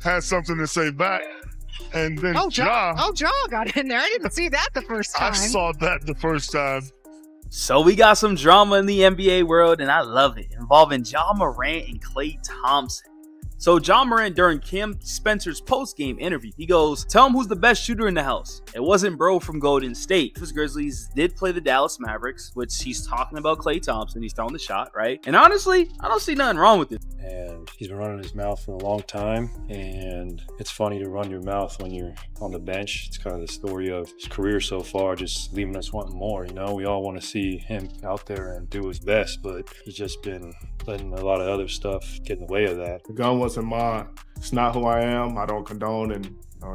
had something to say back. And then Ja got in there. I didn't see that the first time. I saw that the first time. So we got some drama in the NBA world, and I love it, involving Ja Morant and Klay Thompson. So Ja Morant, during Kim Spencer's post-game interview, he goes, "Tell him who's the best shooter in the house. It wasn't bro from Golden State." Memphis Grizzlies did play the Dallas Mavericks, which he's talking about Klay Thompson. He's throwing the shot, right? And honestly, I don't see nothing wrong with it. And he's been running his mouth for a long time, and it's funny to run your mouth when you're on the bench. It's kind of the story of his career so far, just leaving us wanting more. You know, we all want to see him out there and do his best, but he's just been letting a lot of other stuff get in the way of that. The gun wasn't mine. It's not who I am. I don't condone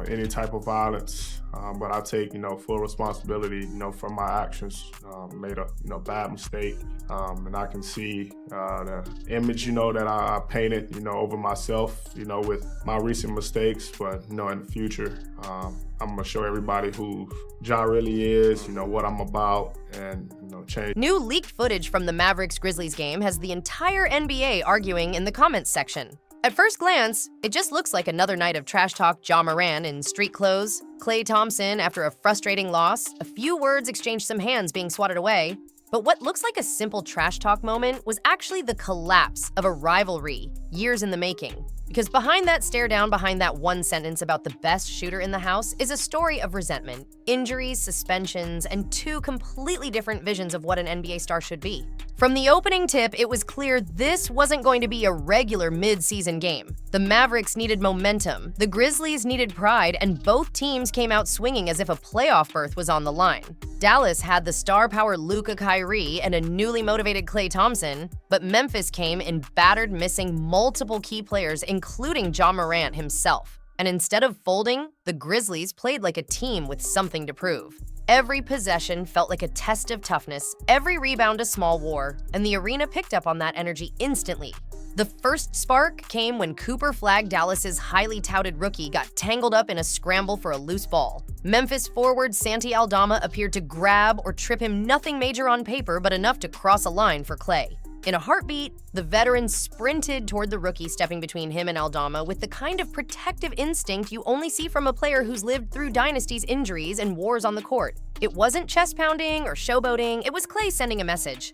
any type of violence, but I take full responsibility for my actions. Made a bad mistake, and I can see the image that I painted over myself with my recent mistakes. But in the future, I'm gonna show everybody who Ja really is, what I'm about, and change. New leaked footage from the Mavericks-Grizzlies game has the entire NBA arguing in the comments section. At first glance, it just looks like another night of trash talk. Ja Morant in street clothes, Klay Thompson after a frustrating loss, a few words exchanged, some hands being swatted away. But what looks like a simple trash talk moment was actually the collapse of a rivalry years in the making. Because behind that stare down, behind that one sentence about the best shooter in the house, is a story of resentment, injuries, suspensions, and two completely different visions of what an NBA star should be. From the opening tip, it was clear this wasn't going to be a regular mid-season game. The Mavericks needed momentum, the Grizzlies needed pride, and both teams came out swinging as if a playoff berth was on the line. Dallas had the star power Luka, Kyrie, and a newly motivated Klay Thompson, but Memphis came in battered, missing multiple key players, including Ja Morant himself. And instead of folding, the Grizzlies played like a team with something to prove. Every possession felt like a test of toughness, every rebound a small war, and the arena picked up on that energy instantly. The first spark came when Cooper Flag, Dallas's highly touted rookie, got tangled up in a scramble for a loose ball. Memphis forward Santi Aldama appeared to grab or trip him, nothing major on paper, but enough to cross a line for Klay. In a heartbeat, the veteran sprinted toward the rookie, stepping between him and Aldama with the kind of protective instinct you only see from a player who's lived through dynasties, injuries, and wars on the court. It wasn't chest-pounding or showboating, it was Klay sending a message.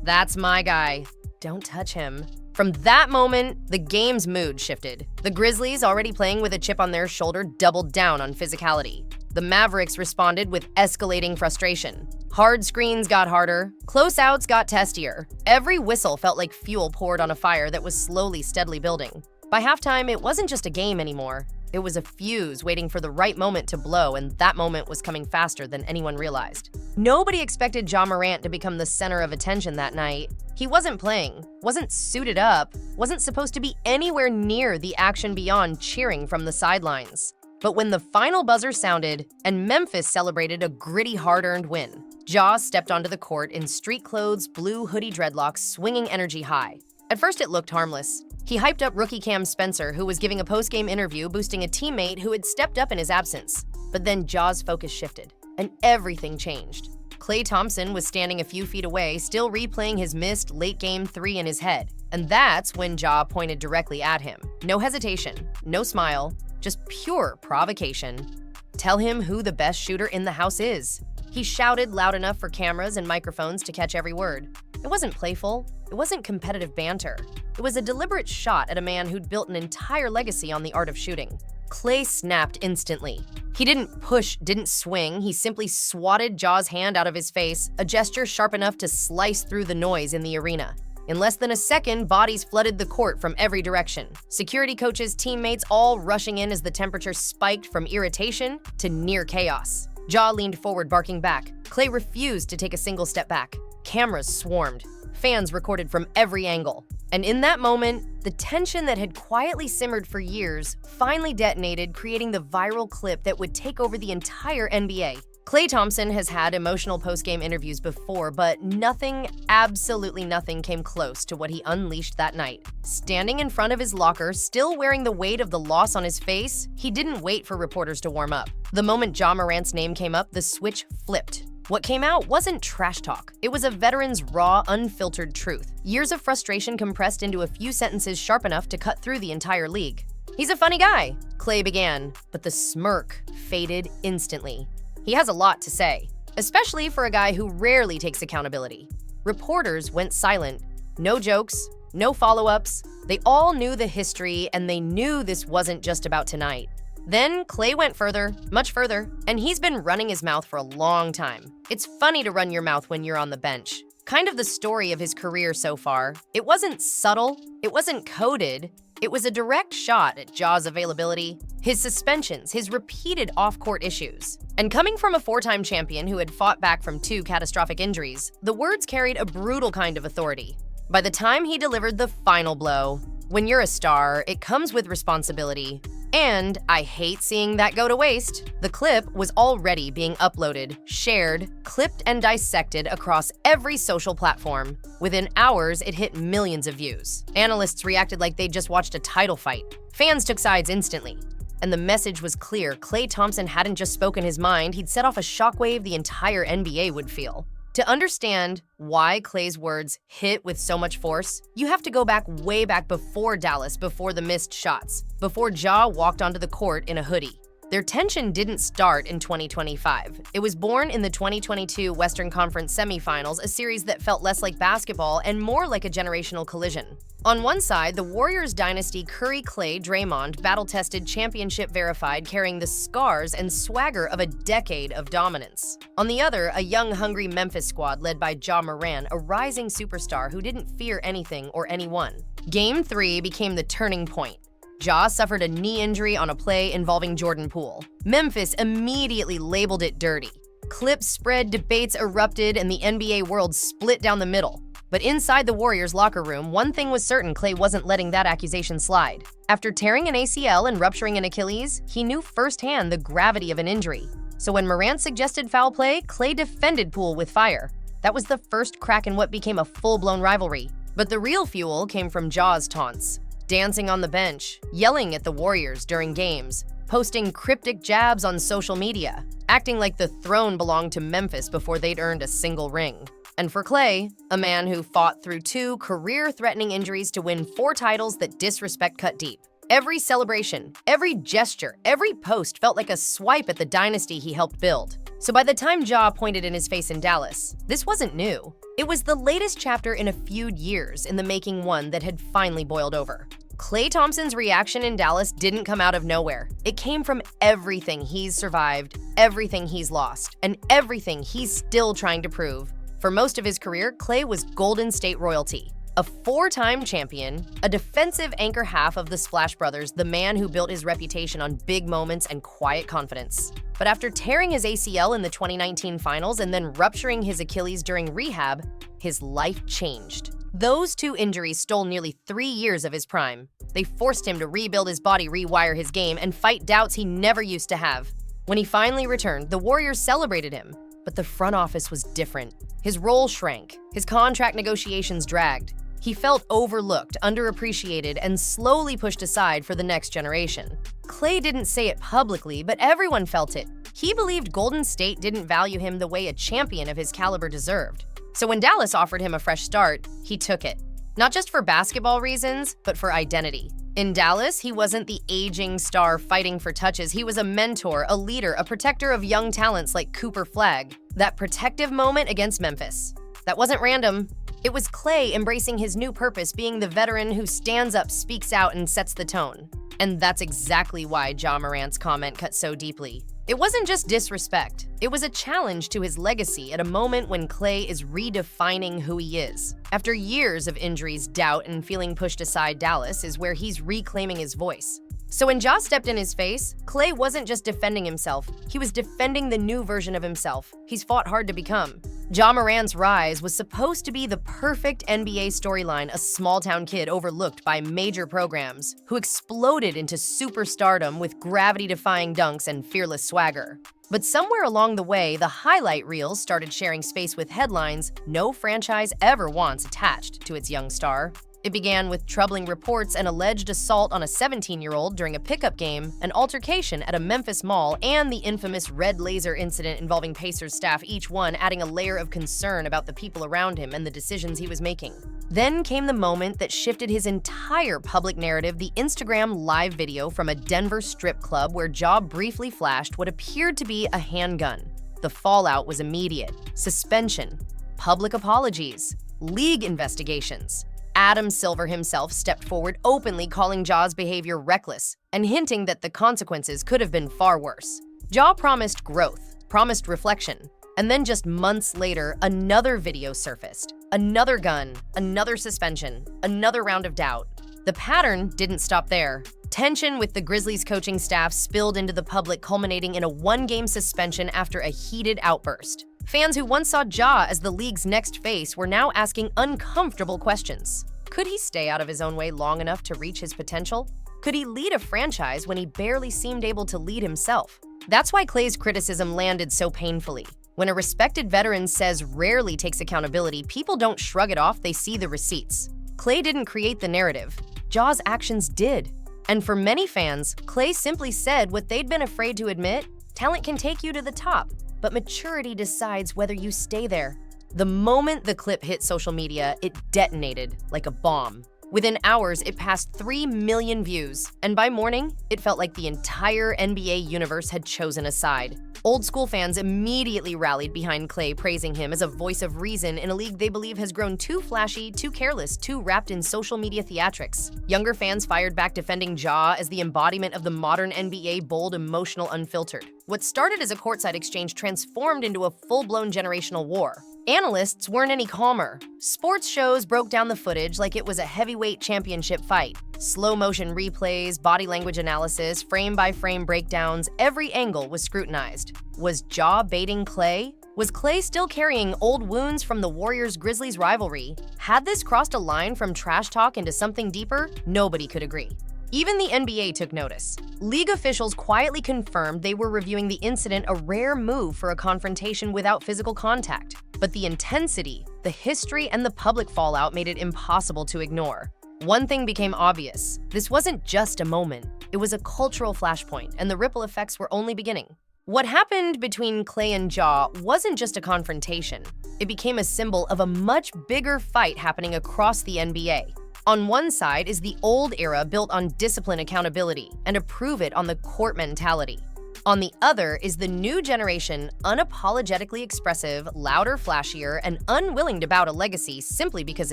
That's my guy. Don't touch him. From that moment, the game's mood shifted. The Grizzlies, already playing with a chip on their shoulder, doubled down on physicality. The Mavericks responded with escalating frustration. Hard screens got harder, close-outs got testier. Every whistle felt like fuel poured on a fire that was slowly, steadily building. By halftime, it wasn't just a game anymore. It was a fuse waiting for the right moment to blow, and that moment was coming faster than anyone realized. Nobody expected Ja Morant to become the center of attention that night. He wasn't playing, wasn't suited up, wasn't supposed to be anywhere near the action beyond cheering from the sidelines. But when the final buzzer sounded and Memphis celebrated a gritty, hard-earned win, Ja stepped onto the court in street clothes, blue hoodie dreadlocks, swinging energy high. At first, it looked harmless. He hyped up rookie Cam Spencer, who was giving a post-game interview, boosting a teammate who had stepped up in his absence. But then Ja's focus shifted, and everything changed. Klay Thompson was standing a few feet away, still replaying his missed late-game three in his head. And that's when Ja pointed directly at him. No hesitation, no smile, just pure provocation. Tell him who the best shooter in the house is. He shouted loud enough for cameras and microphones to catch every word. It wasn't playful. It wasn't competitive banter. It was a deliberate shot at a man who'd built an entire legacy on the art of shooting. Klay snapped instantly. He didn't push, didn't swing. He simply swatted Ja's hand out of his face, a gesture sharp enough to slice through the noise in the arena. In less than a second, bodies flooded the court from every direction. Security coaches, teammates, all rushing in as the temperature spiked from irritation to near chaos. Ja leaned forward, barking back. Klay refused to take a single step back. Cameras swarmed. Fans recorded from every angle. And in that moment, the tension that had quietly simmered for years finally detonated, creating the viral clip that would take over the entire NBA. Klay Thompson has had emotional post-game interviews before, but nothing, absolutely nothing, came close to what he unleashed that night. Standing in front of his locker, still wearing the weight of the loss on his face, he didn't wait for reporters to warm up. The moment Ja Morant's name came up, the switch flipped. What came out wasn't trash talk. It was a veteran's raw, unfiltered truth. Years of frustration compressed into a few sentences sharp enough to cut through the entire league. He's a funny guy, Klay began, but the smirk faded instantly. He has a lot to say, especially for a guy who rarely takes accountability. Reporters went silent. No jokes, no follow-ups. They all knew the history, and they knew this wasn't just about tonight. Then Klay went further, much further, and he's been running his mouth for a long time. It's funny to run your mouth when you're on the bench. Kind of the story of his career so far. It wasn't subtle, it wasn't coded, it was a direct shot at Ja's availability, his suspensions, his repeated off-court issues. And coming from a four-time champion who had fought back from 2 catastrophic injuries, the words carried a brutal kind of authority. By the time he delivered the final blow, when you're a star, it comes with responsibility. And I hate seeing that go to waste. The clip was already being uploaded, shared, clipped, and dissected across every social platform. Within hours, it hit millions of views. Analysts reacted like they'd just watched a title fight. Fans took sides instantly. And the message was clear. Klay Thompson hadn't just spoken his mind, he'd set off a shockwave the entire NBA would feel. To understand why Klay's words hit with so much force, you have to go way back before Dallas, before the missed shots, before Ja walked onto the court in a hoodie. Their tension didn't start in 2025. It was born in the 2022 Western Conference semifinals, a series that felt less like basketball and more like a generational collision. On one side, the Warriors dynasty Curry, Klay, Draymond, battle-tested, championship-verified, carrying the scars and swagger of a decade of dominance. On the other, a young, hungry Memphis squad led by Ja Morant, a rising superstar who didn't fear anything or anyone. Game 3 became the turning point. Ja suffered a knee injury on a play involving Jordan Poole. Memphis immediately labeled it dirty. Clips spread, debates erupted, and the NBA world split down the middle. But inside the Warriors' locker room, one thing was certain: Klay wasn't letting that accusation slide. After tearing an ACL and rupturing an Achilles, he knew firsthand the gravity of an injury. So when Morant suggested foul play, Klay defended Poole with fire. That was the first crack in what became a full-blown rivalry. But the real fuel came from Ja's taunts. Dancing on the bench, yelling at the Warriors during games, posting cryptic jabs on social media, acting like the throne belonged to Memphis before they'd earned a single ring. And for Klay, a man who fought through 2 career-threatening injuries to win 4 titles that disrespect cut deep. Every celebration, every gesture, every post felt like a swipe at the dynasty he helped build. So by the time Ja pointed in his face in Dallas, this wasn't new. It was the latest chapter in a feud years in the making, one that had finally boiled over. Klay Thompson's reaction in Dallas didn't come out of nowhere. It came from everything he's survived, everything he's lost, and everything he's still trying to prove. For most of his career, Klay was Golden State royalty. A 4-time champion, a defensive anchor half of the Splash Brothers, the man who built his reputation on big moments and quiet confidence. But after tearing his ACL in the 2019 finals and then rupturing his Achilles during rehab, his life changed. Those 2 injuries stole nearly 3 years of his prime. They forced him to rebuild his body, rewire his game, and fight doubts he never used to have. When he finally returned, the Warriors celebrated him. But the front office was different. His role shrank. His contract negotiations dragged. He felt overlooked, underappreciated, and slowly pushed aside for the next generation. Klay didn't say it publicly, but everyone felt it. He believed Golden State didn't value him the way a champion of his caliber deserved. So when Dallas offered him a fresh start, he took it. Not just for basketball reasons, but for identity. In Dallas, he wasn't the aging star fighting for touches. He was a mentor, a leader, a protector of young talents like Cooper Flagg. That protective moment against Memphis. That wasn't random. It was Klay embracing his new purpose, being the veteran who stands up, speaks out, and sets the tone. And that's exactly why Ja Morant's comment cut so deeply. It wasn't just disrespect. It was a challenge to his legacy at a moment when Klay is redefining who he is. After years of injuries, doubt, and feeling pushed aside, Dallas is where he's reclaiming his voice. So when Ja stepped in his face, Klay wasn't just defending himself, he was defending the new version of himself he's fought hard to become. Ja Morant's rise was supposed to be the perfect NBA storyline, a small-town kid overlooked by major programs, who exploded into superstardom with gravity-defying dunks and fearless swagger. But somewhere along the way, the highlight reels started sharing space with headlines no franchise ever wants attached to its young star. It began with troubling reports, an alleged assault on a 17-year-old during a pickup game, an altercation at a Memphis mall, and the infamous red laser incident involving Pacers staff, each one adding a layer of concern about the people around him and the decisions he was making. Then came the moment that shifted his entire public narrative, the Instagram live video from a Denver strip club where Ja briefly flashed what appeared to be a handgun. The fallout was immediate. Suspension, public apologies, league investigations. Adam Silver himself stepped forward, openly calling Ja's behavior reckless and hinting that the consequences could have been far worse. Ja promised growth, promised reflection, and then just months later, another video surfaced. Another gun, another suspension, another round of doubt. The pattern didn't stop there. Tension with the Grizzlies coaching staff spilled into the public, culminating in a one-game suspension after a heated outburst. Fans who once saw Ja as the league's next face were now asking uncomfortable questions. Could he stay out of his own way long enough to reach his potential? Could he lead a franchise when he barely seemed able to lead himself? That's why Klay's criticism landed so painfully. When a respected veteran says rarely takes accountability, people don't shrug it off, they see the receipts. Klay didn't create the narrative. Ja's actions did. And for many fans, Klay simply said what they'd been afraid to admit: talent can take you to the top, but maturity decides whether you stay there. The moment the clip hit social media, it detonated like a bomb. Within hours, it passed 3 million views, and by morning, it felt like the entire NBA universe had chosen a side. Old school fans immediately rallied behind Klay, praising him as a voice of reason in a league they believe has grown too flashy, too careless, too wrapped in social media theatrics. Younger fans fired back, defending Ja as the embodiment of the modern NBA: bold, emotional, unfiltered. What started as a courtside exchange transformed into a full-blown generational war. Analysts weren't any calmer. Sports shows broke down the footage like it was a heavyweight championship fight. Slow-motion replays, body language analysis, frame-by-frame breakdowns, every angle was scrutinized. Was Ja baiting Klay? Was Klay still carrying old wounds from the Warriors-Grizzlies rivalry? Had this crossed a line from trash talk into something deeper? Nobody could agree. Even the NBA took notice. League officials quietly confirmed they were reviewing the incident, a rare move for a confrontation without physical contact. But the intensity, the history, and the public fallout made it impossible to ignore. One thing became obvious: this wasn't just a moment, it was a cultural flashpoint, and the ripple effects were only beginning. What happened between Klay and Ja wasn't just a confrontation. It became a symbol of a much bigger fight happening across the NBA. On one side is the old era built on discipline, accountability, and a prove it on the court mentality. On the other is the new generation, unapologetically expressive, louder, flashier, and unwilling to bow to legacy simply because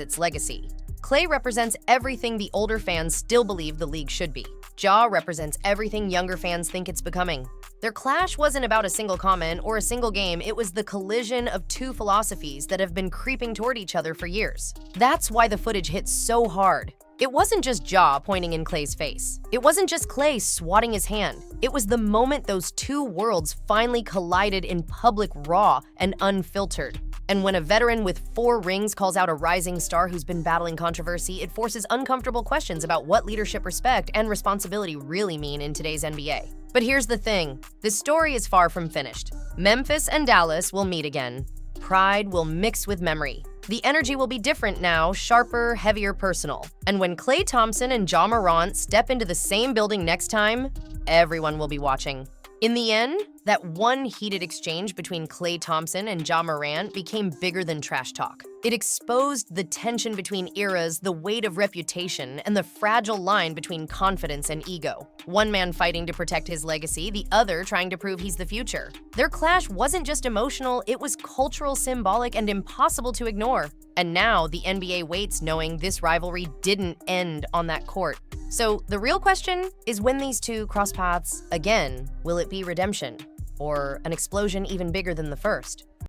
it's legacy. Klay represents everything the older fans still believe the league should be. Ja represents everything younger fans think it's becoming. Their clash wasn't about a single comment or a single game, it was the collision of two philosophies that have been creeping toward each other for years. That's why the footage hit so hard. It wasn't just Ja pointing in Klay's face. It wasn't just Klay swatting his hand. It was the moment those two worlds finally collided in public, raw and unfiltered. And when a veteran with 4 rings calls out a rising star who's been battling controversy, it forces uncomfortable questions about what leadership, respect, and responsibility really mean in today's NBA. But here's the thing, this story is far from finished. Memphis and Dallas will meet again. Pride will mix with memory. The energy will be different now, sharper, heavier, personal. And when Klay Thompson and Ja Morant step into the same building next time, everyone will be watching. In the end, that one heated exchange between Klay Thompson and Ja Morant became bigger than trash talk. It exposed the tension between eras, the weight of reputation, and the fragile line between confidence and ego. One man fighting to protect his legacy, the other trying to prove he's the future. Their clash wasn't just emotional, it was cultural, symbolic, and impossible to ignore. And now the NBA waits, knowing this rivalry didn't end on that court. So the real question is, when these two cross paths again, will it be redemption? Or an explosion even bigger than the first?